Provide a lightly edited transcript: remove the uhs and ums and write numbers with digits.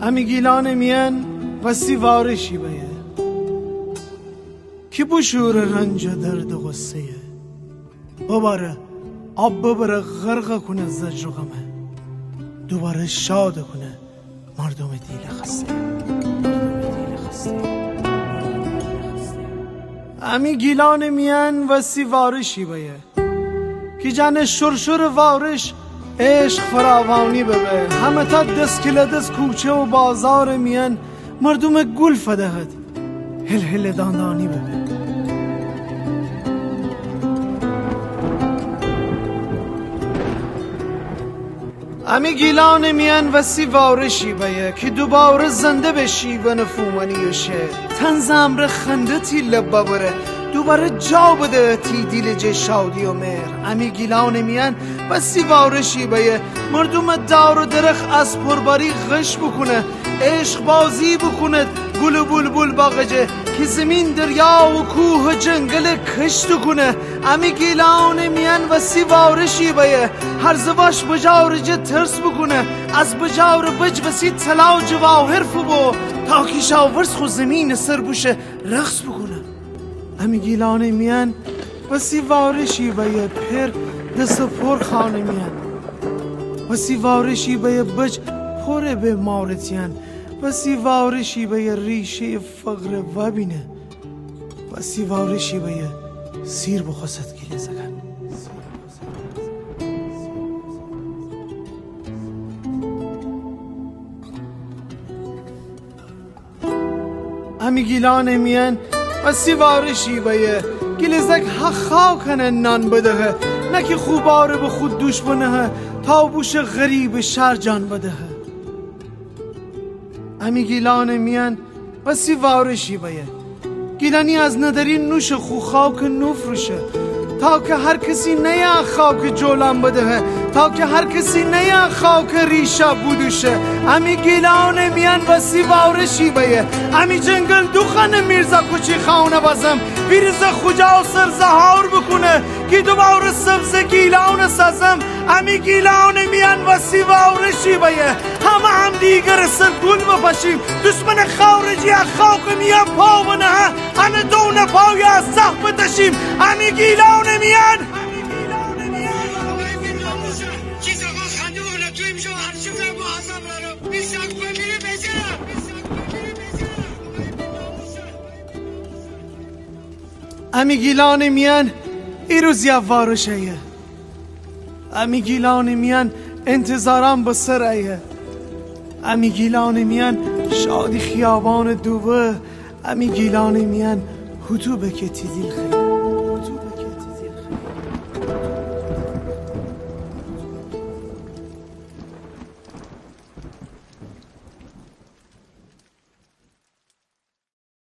امی گیلان میان و سیوارشی بیه که بشور رنج و درد و غصه بباره آب ببره غرق کنه زجر و غمه دوباره شاد کنه مردم دیل خسته امی گیلان میان و سیوارشی بیه که جن شرشر وارش عشق فراوانی ببه همه تا دست کله دست کوچه و بازار میان مردم گل فدهد هل هل داندانی ببه امی گیلان میان و سیوارشی بیه که دوباره زنده بشی و نفومانی شه تنز امر خنده تی لبا بره دوباره جا بده تی دیل جه شادی و مهر امی گیلان میان و سیوارشی بیه مردم دار و درخ از پرباری غش بکنه عشق بازی بکنه گل و بلبل باغجه که زمین دریا و کوه و جنگل کشت کنه امی گیلان میان و سیوارشی بیه هر زباش بجاور جه ترس بکنه از بجاور بج بسی طلا و جواهر فبو تا که شاورس خو زمین سر بوشه رقص بکنه امی گیلان میان و سیوارشی بیه پر دست پر خانه میان و سیوارشی بیه بج پر به مارتیان و سیوارشی بیه ریشه فقر و بینه و سیوارشی بیه سیر بخواست گیله زگن امی گیلان میان و سیوارشی بیه گیلزک حق خواو کنه نان بدهه نکی خوباره به خود دوش بنهه تا بوش غریب شهر جان بدهه امی گیلان میان و سیوارشی بیه گیلانی از ندارین نوش خو خاک نفرشه تا که هر کسی نیا خاک جولان بدهه تا که هر کسی نیا خاک ریشه بودوشه امی گیلان میان و سیوارشی بیه امی جنگل دوخن میرزا کوچی خانه بازم ویرزا خوجا و سر زهار بکنه که دوباره سبز گیلان سازم امی گیلان میان و سیوارشی بیه همه هم دیگر سر گل بپشیم دشمن خارجی از خاک میا پا بنه همه دون پای از سخت بتشیم امی گیلان میان امی گیلان میان ایروز یا وارشه امی گیلان میان انتظارم به سرایه امی گیلان میان شادی خیابان دوبه امی گیلان میان هتو بکتی دیل خیلی